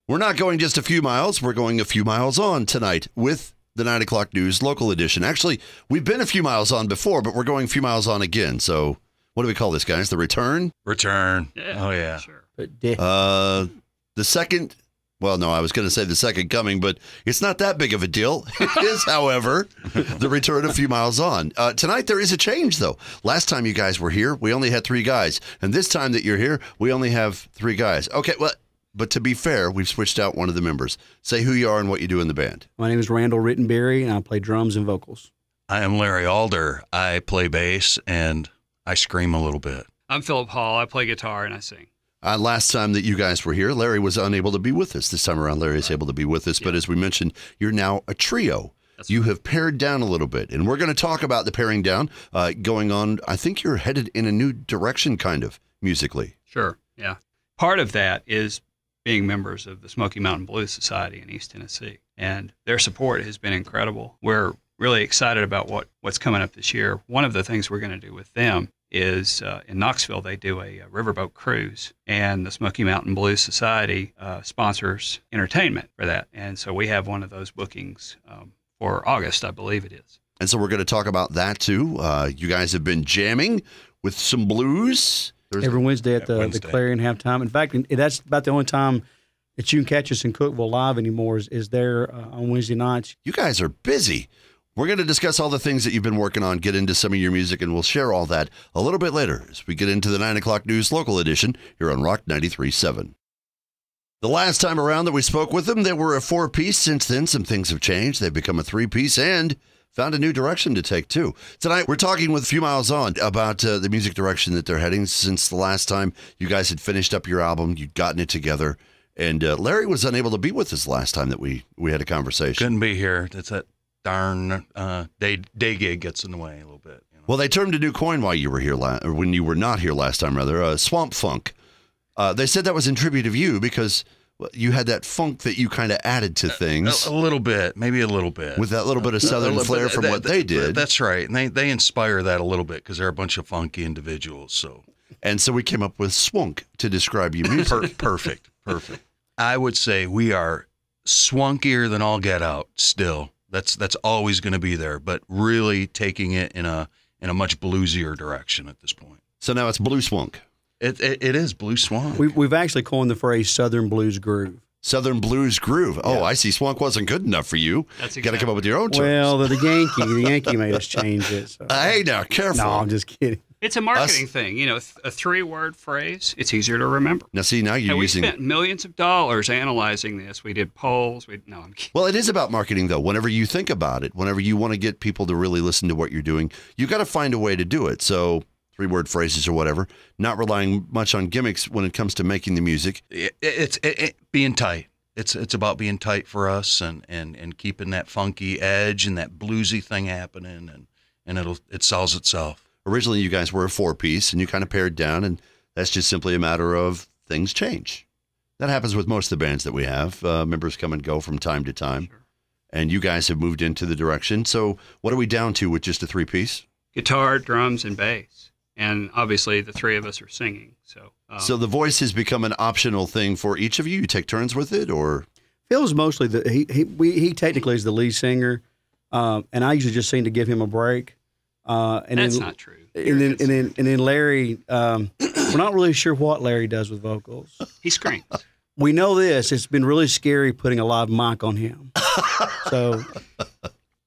We're not going just a few miles. We're going a few miles on tonight with the 9 o'clock news local edition. Actually, we've been a few miles on before, but we're going a few miles on again. So what do we call this, guys? The return? Return. Yeah, oh, yeah. Sure. The second, well, no, I was going to say the second coming, but it's not that big of a deal. It is, however, the return a few miles on. Tonight, there is a change, though. Last time you guys were here, we only had 3 guys. And this time that you're here, we only have 3 guys. Okay, well, but to be fair, we've switched out one of the members. Say who you are and what you do in the band. My name is Randall Rittenberry, and I play drums and vocals. I am Larry Alder. I play bass, and I scream a little bit. I'm Philip Hall. I play guitar and I sing. Last time that you guys were here, Larry was unable to be with us. This time around, Larry is able to be with us. Yeah. But as we mentioned, you're now a trio. You have pared down a little bit. And we're going to talk about the paring down going on. I think you're headed in a new direction, kind of, musically. Sure, yeah. Part of that is being members of the Smoky Mountain Blues Society in East Tennessee. And their support has been incredible. We're really excited about what's coming up this year. One of the things we're going to do with them is in Knoxville, they do a riverboat cruise, and the Smoky Mountain Blues Society sponsors entertainment for that. And so we have one of those bookings for August, I believe it is. And so we're going to talk about that, too. You guys have been jamming with some blues. Every Wednesday at the Clarion halftime. In fact, that's about the only time that you can catch us in Cookeville live anymore is there on Wednesday nights. You guys are busy. We're going to discuss all the things that you've been working on, get into some of your music, and we'll share all that a little bit later as we get into the 9 o'clock news local edition here on Rock 93.7. The last time around that we spoke with them, they were a 4-piece. Since then, some things have changed. They've become a 3-piece and found a new direction to take, too. Tonight, we're talking with A Few Miles On about the music direction that they're heading since the last time you guys had finished up your album, you'd gotten it together, and Larry was unable to be with us last time that we had a conversation. Couldn't be here. It's that darn day gig gets in the way a little bit. You know? Well, they termed a new coin while you were here, or when you were not here last time, rather, swamp funk. They said that was in tribute of you because you had that funk that you kind of added to things. A little bit, maybe a little bit. With that little bit of southern flair from what they did. That's right. And they inspire that a little bit because they're a bunch of funky individuals. And so we came up with swunk to describe you music. Perfect. I would say we are swunkier than all get out still. That's always going to be there, but really taking it in a much bluesier direction at this point. So now it's blue swunk. It is blue swamp. We've actually coined the phrase Southern Blues Groove. Southern Blues Groove. Oh, yeah. I see. Swunk wasn't good enough for you. That's exactly. Got to come up with your own terms. Well, the Yankee made us change it. So. Hey, now, careful. No, I'm just kidding. It's a marketing thing. You know, a 3-word phrase, it's easier to remember. Now, see, now you're using... We spent millions of dollars analyzing this. We did polls. No, I'm kidding. Well, it is about marketing, though. Whenever you think about it, whenever you want to get people to really listen to what you're doing, you got to find a way to do it. So 3-word phrases or whatever, not relying much on gimmicks when it comes to making the music. It's being tight. It's about being tight for us and keeping that funky edge and that bluesy thing happening, and it sells itself. Originally, you guys were a 4-piece, and you kind of pared down, and that's just simply a matter of things change. That happens with most of the bands that we have. Members come and go from time to time, sure. And you guys have moved into the direction. So what are we down to with just a 3-piece? Guitar, drums, and bass. And obviously, the 3 of us are singing. So the voice has become an optional thing for each of you? You take turns with it, or? Phil's mostly, he technically is the lead singer, and I usually just seem to give him a break. And that's not true. And then Larry, we're not really sure what Larry does with vocals. He screams. We know this. It's been really scary putting a live mic on him. So,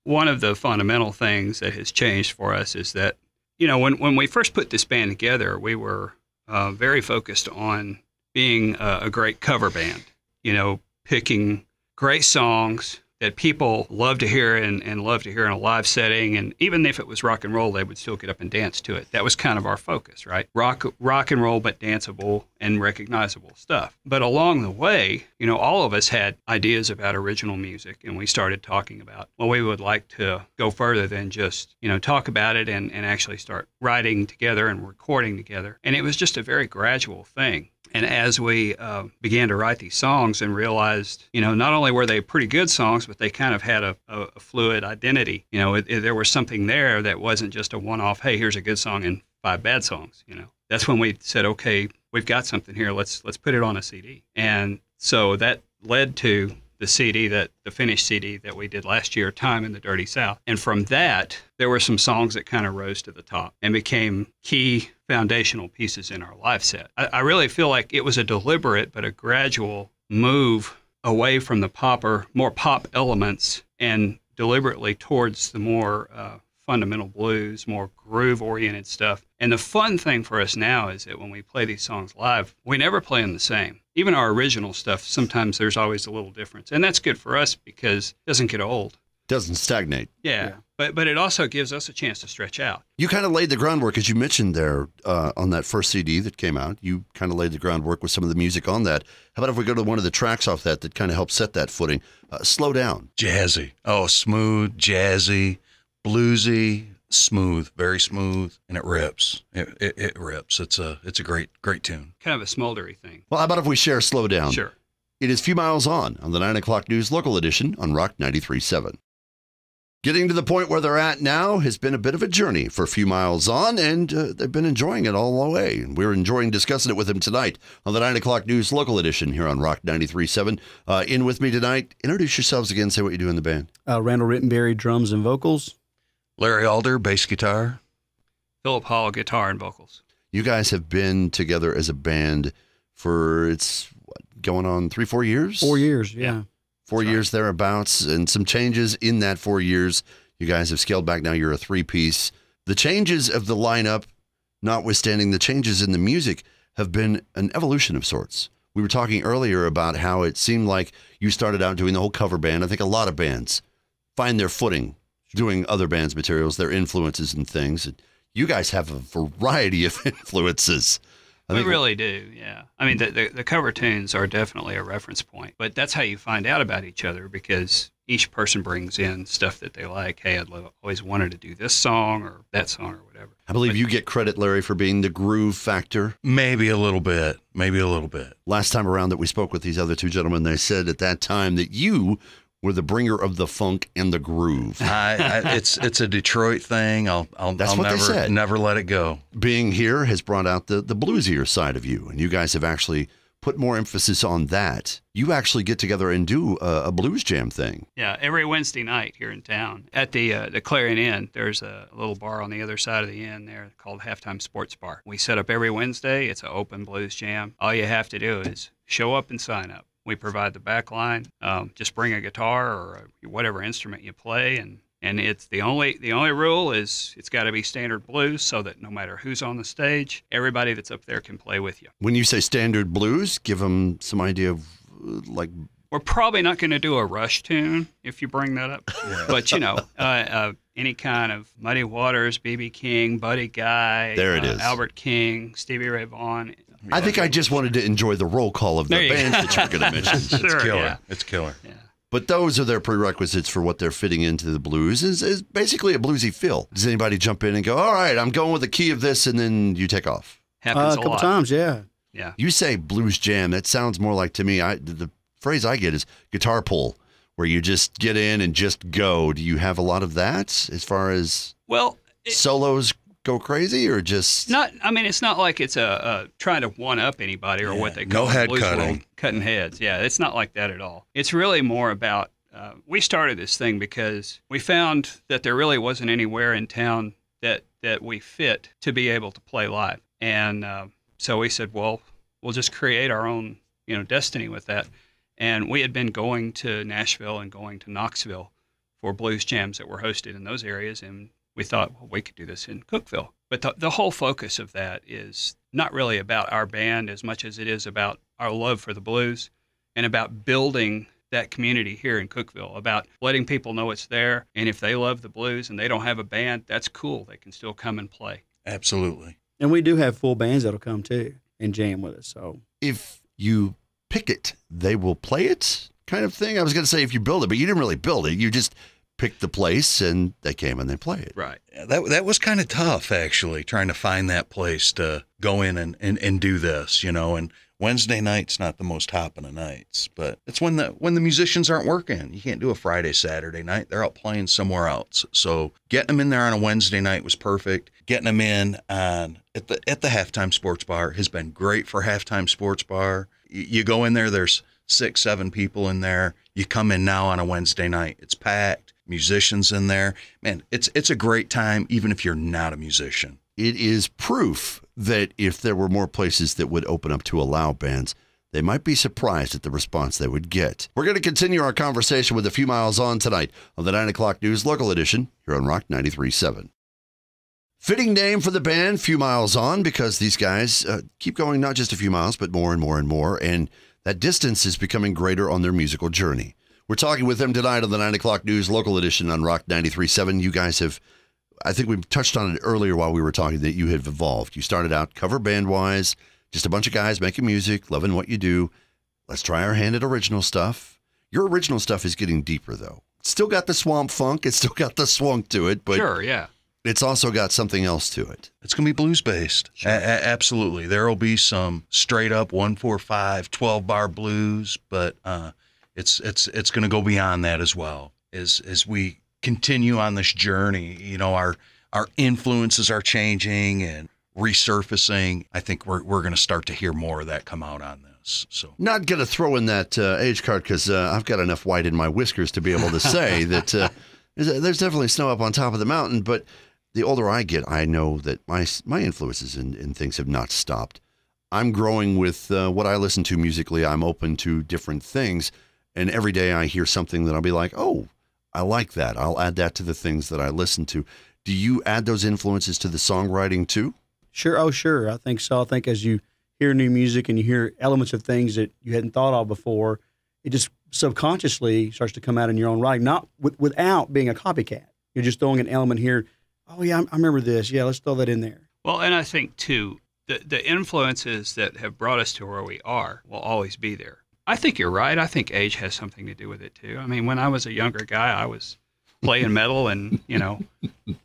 one of the fundamental things that has changed for us is that, you know, when we first put this band together, we were very focused on being a great cover band. You know, picking great songs that people love to hear and love to hear in a live setting. And even if it was rock and roll, they would still get up and dance to it. That was kind of our focus, right? Rock and roll, but danceable and recognizable stuff. But along the way, you know, all of us had ideas about original music, and we started talking about, well, we would like to go further than just, you know, talk about it and actually start writing together and recording together. And it was just a very gradual thing. And as we began to write these songs and realized, you know, not only were they pretty good songs, but they kind of had a fluid identity. You know, there was something there that wasn't just a one-off, hey, here's a good song and 5 bad songs, you know. That's when we said, okay, we've got something here. Let's put it on a CD. And so that led to the finished CD that we did last year, Time in the Dirty South. And from that, there were some songs that kind of rose to the top and became key foundational pieces in our live set. I really feel like it was a deliberate but a gradual move away from the more pop elements and deliberately towards the more fundamental blues, more groove-oriented stuff. And the fun thing for us now is that when we play these songs live, we never play them the same. Even our original stuff, sometimes there's always a little difference. And that's good for us because it doesn't get old. Doesn't stagnate. Yeah. But it also gives us a chance to stretch out. You kind of laid the groundwork, as you mentioned there, on that first CD that came out. You kind of laid the groundwork with some of the music on that. How about if we go to one of the tracks off that kind of helped set that footing? Slow Down. Jazzy. Oh, smooth, jazzy, bluesy, smooth, very smooth, and it rips. It rips. It's a great tune. Kind of a smoldery thing. Well, how about if we share Slow Down? Sure. It is Few Miles On the 9 o'clock news local edition on Rock 93.7. Getting to the point where they're at now has been a bit of a journey for Few Miles On, and they've been enjoying it all the way. And we're enjoying discussing it with them tonight on the 9 o'clock news local edition here on Rock 93.7. In with me tonight, introduce yourselves again, say what you do in the band. Randall Rittenberry, drums and vocals. Larry Alder, bass guitar. Philip Hall, guitar and vocals. You guys have been together as a band for, going on 3-4 years? 4 years, yeah. 4 years thereabouts, and some changes in that 4 years. You guys have scaled back. Now you're a three-piece. The changes of the lineup, notwithstanding the changes in the music, have been an evolution of sorts. We were talking earlier about how it seemed like you started out doing the whole cover band. I think a lot of bands find their footing doing other bands' materials, their influences and things. And you guys have a variety of influences. We really do, yeah. I mean, the cover tunes are definitely a reference point, but that's how you find out about each other because each person brings in stuff that they like. Hey, I'd always wanted to do this song or that song or whatever. I believe you get credit, Larry, for being the groove factor. Maybe a little bit. Last time around that we spoke with these other two gentlemen, they said at that time that you were the bringer of the funk and the groove. It's a Detroit thing. That's what they said. Never let it go. Being here has brought out the bluesier side of you, and you guys have actually put more emphasis on that. You actually get together and do a blues jam thing. Yeah, every Wednesday night here in town at the Clarion Inn. There's a little bar on the other side of the inn there called Halftime Sports Bar. We set up every Wednesday. It's an open blues jam. All you have to do is show up and sign up. We provide the back line. Just bring a guitar or whatever instrument you play, and it's the only rule is it's got to be standard blues so that no matter who's on the stage, everybody that's up there can play with you. When you say standard blues, give them some idea of like. We're probably not going to do a Rush tune if you bring that up, yeah. But any kind of Muddy Waters, B.B. King, Buddy Guy, there it is. Albert King, Stevie Ray Vaughan. I think I just wanted to enjoy the roll call of the bands that you were going to mention. Sure, it's killer. Yeah. It's killer. Yeah. But those are their prerequisites for what they're fitting into the blues is basically a bluesy feel. Does anybody jump in and go, all right, I'm going with the key of this, and then you take off? Happens a couple times, yeah. Yeah. You say blues jam. That sounds more like, to me, the phrase I get is guitar pull, where you just get in and just go. Do you have a lot of that as far as solos go crazy, or just not? I mean, it's not like it's a trying to one up anybody or what they call head blues cutting. World, cutting heads. Yeah, it's not like that at all. It's really more about we started this thing because we found that there really wasn't anywhere in town that we fit to be able to play live, and so we said, well, we'll just create our own destiny with that. And we had been going to Nashville and going to Knoxville for blues jams that were hosted in those areas, and we thought, well, we could do this in Cookeville. But the whole focus of that is not really about our band as much as it is about our love for the blues and about building that community here in Cookeville, about letting people know it's there. And if they love the blues and they don't have a band, that's cool. They can still come and play. Absolutely. And we do have full bands that'll come too and jam with us. So if you pick it, they will play it kind of thing? I was going to say if you build it, but you didn't really build it. You just picked the place and they came and they play it. Right. Yeah, that was kind of tough, actually, trying to find that place to go in and do this, and Wednesday night's not the most hopping of nights, but it's when the musicians aren't working. You can't do a Friday, Saturday night. They're out playing somewhere else. So getting them in there on a Wednesday night was perfect. Getting them in at the Halftime Sports Bar has been great for Halftime Sports Bar. You go in there, there's 6, 7 people in there. You come in now on a Wednesday night, it's packed, musicians in there. Man, it's a great time, even if you're not a musician. It is proof that if there were more places that would open up to allow bands, they might be surprised at the response they would get. We're going to continue our conversation with A Few Miles On tonight on the 9 o'clock news local edition here on Rock 93.7. Fitting name for the band, Few Miles On, because these guys keep going not just a few miles, but more and more and more, and that distance is becoming greater on their musical journey. We're talking with them tonight on the 9 o'clock news local edition on Rock 93.7. You guys have, I think we touched on it earlier while we were talking, that you have evolved. You started out cover band-wise, just a bunch of guys making music, loving what you do. Let's try our hand at original stuff. Your original stuff is getting deeper, though. It's still got the swamp funk. It's still got the swunk to it. But sure, yeah. It's also got something else to it. It's going to be blues-based. Sure. Absolutely. There will be some straight-up 1-4-5, 12-bar blues, but it's going to go beyond that as well. As we continue on this journey, you know, our influences are changing and resurfacing. I think we're going to start to hear more of that come out on this. So, not going to throw in that age card because I've got enough white in my whiskers to be able to say that there's definitely snow up on top of the mountain. But the older I get, I know that my influences and things have not stopped. I'm growing with what I listen to musically. I'm open to different things, and every day I hear something that I'll be like, oh, I like that. I'll add that to the things that I listen to. Do you add those influences to the songwriting too? Sure. Oh, sure. I think so. I think as you hear new music and you hear elements of things that you hadn't thought of before, it just subconsciously starts to come out in your own writing, not without being a copycat. You're just throwing an element here. Oh, yeah, I remember this. Yeah, let's throw that in there. Well, and I think, too, the influences that have brought us to where we are will always be there. I think you're right. I think age has something to do with it, too. I mean, when I was a younger guy, I was playing metal and, you know,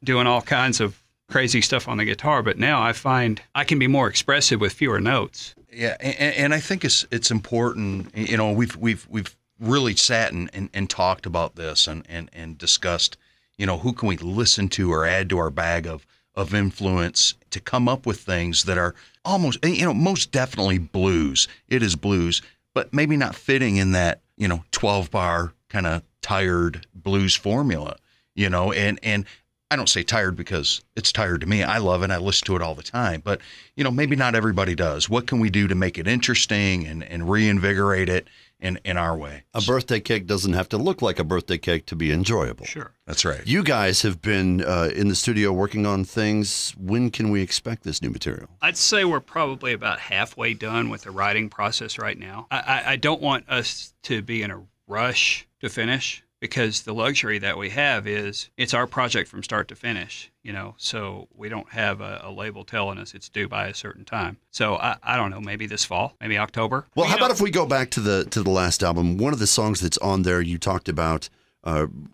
doing all kinds of crazy stuff on the guitar, but now I find I can be more expressive with fewer notes. Yeah, and I think it's important. You know, we've really sat and talked about this and discussed, you know, who can we listen to or add to our bag of influence to come up with things that are almost, you know, most definitely blues. It is blues, but maybe not fitting in that, you know, 12-bar kind of tired blues formula, you know, and I don't say tired because it's tired to me. I love it. I listen to it all the time. But, you know, maybe not everybody does. What can we do to make it interesting and reinvigorate it in our way? A birthday cake doesn't have to look like a birthday cake to be enjoyable. Sure. That's right. You guys have been in the studio working on things. When can we expect this new material? I'd say we're probably about halfway done with the writing process right now. I don't want us to be in a rush to finish, because the luxury that we have is it's our project from start to finish, you know, so we don't have a label telling us it's due by a certain time. So I don't know, maybe this fall, maybe October. Well, how about if we go back to the last album? One of the songs that's on there, you talked about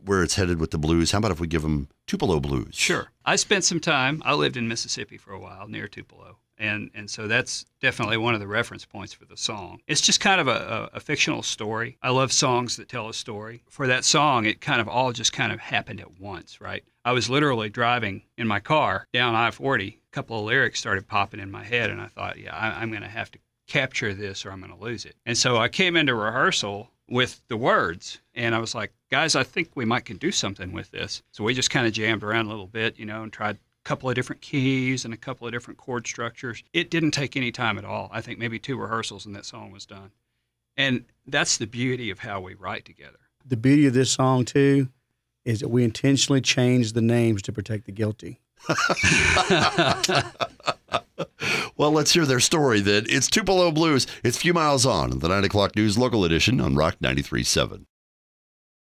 where it's headed with the blues. How about if we give them Tupelo blues? Sure. I spent some time, I lived in Mississippi for a while near Tupelo. And so that's definitely one of the reference points for the song. It's just kind of a fictional story. I love songs that tell a story. For that song, it kind of all just kind of happened at once, right? I was literally driving in my car down I-40. A couple of lyrics started popping in my head, and I thought, yeah, I'm going to have to capture this or I'm going to lose it. And so I came into rehearsal with the words, and I was like, guys, I think we might can do something with this. So we just kind of jammed around a little bit, you know, and tried couple of different keys and a couple of different chord structures. It didn't take any time at all. I think maybe 2 rehearsals and that song was done. And that's the beauty of how we write together. The beauty of this song, too, is that we intentionally changed the names to protect the guilty. Well, let's hear their story then. It's Tupelo Blues. It's Few Miles On, the 9 o'clock news local edition on Rock 93.7.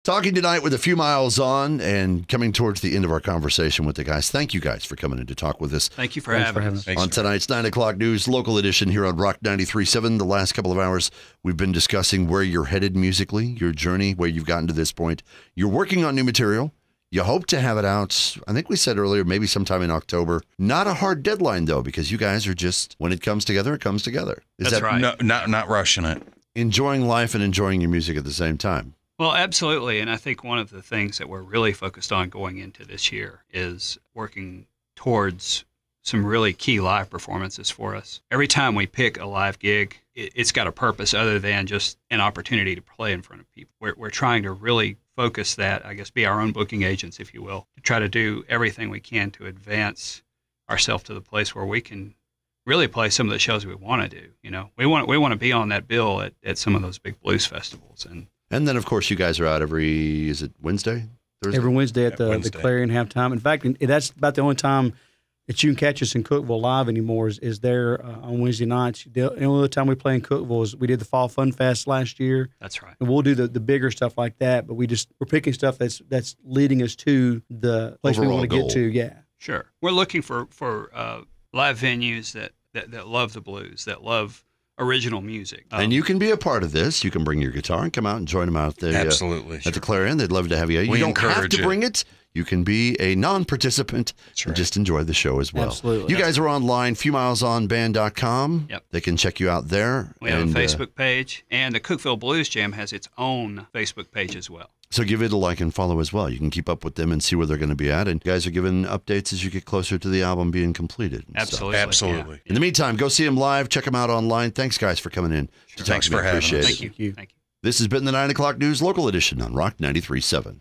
Talking tonight with A Few Miles On and coming towards the end of our conversation with the guys. Thank you guys for coming in to talk with us. Thank you for having us. On tonight's 9 o'clock news local edition here on Rock 93.7. The last couple of hours, we've been discussing where you're headed musically, your journey, where you've gotten to this point. You're working on new material. You hope to have it out, I think we said earlier, maybe sometime in October. Not a hard deadline, though, because you guys are just, when it comes together, it comes together. That's right. No, not rushing it. Enjoying life and enjoying your music at the same time. Well, absolutely. And I think one of the things that we're really focused on going into this year is working towards some really key live performances for us. Every time we pick a live gig, it's got a purpose other than just an opportunity to play in front of people. We're trying to really focus that, I guess, be our own booking agents, if you will, to try to do everything we can to advance ourselves to the place where we can really play some of the shows we want to do. You know, we want to be on that bill at some of those big blues festivals. And then, of course, you guys are out is it Wednesday? Thursday? Every Wednesday at the Clarion halftime. In fact, that's about the only time that you can catch us in Cookeville live anymore is there on Wednesday nights. The only other time we play in Cookeville is we did the Fall Fun Fest last year. That's right. And we'll do the bigger stuff like that, but we're picking stuff that's leading us to the place Overall we want to goal. get to. Yeah. Sure. We're looking for live venues that love the blues, that love original music. And you can be a part of this. You can bring your guitar and come out and join them out there. Absolutely. At the Clarion. They'd love to have you. You don't have to bring it. You can be a non-participant and just enjoy the show as well. Absolutely. You guys are online, fewmilesonband.com. Yep. They can check you out there. We have a Facebook page, and the Cookeville Blues Jam has its own Facebook page as well. So give it a like and follow as well. You can keep up with them and see where they're going to be at. And you guys are giving updates as you get closer to the album being completed. Absolutely. Absolutely. Yeah. In the meantime, go see them live. Check them out online. Thanks, guys, for coming in. Thanks for having us. Appreciate it. Thank you. Thank you. Thank you. This has been the 9 o'clock news local edition on Rock 93.7.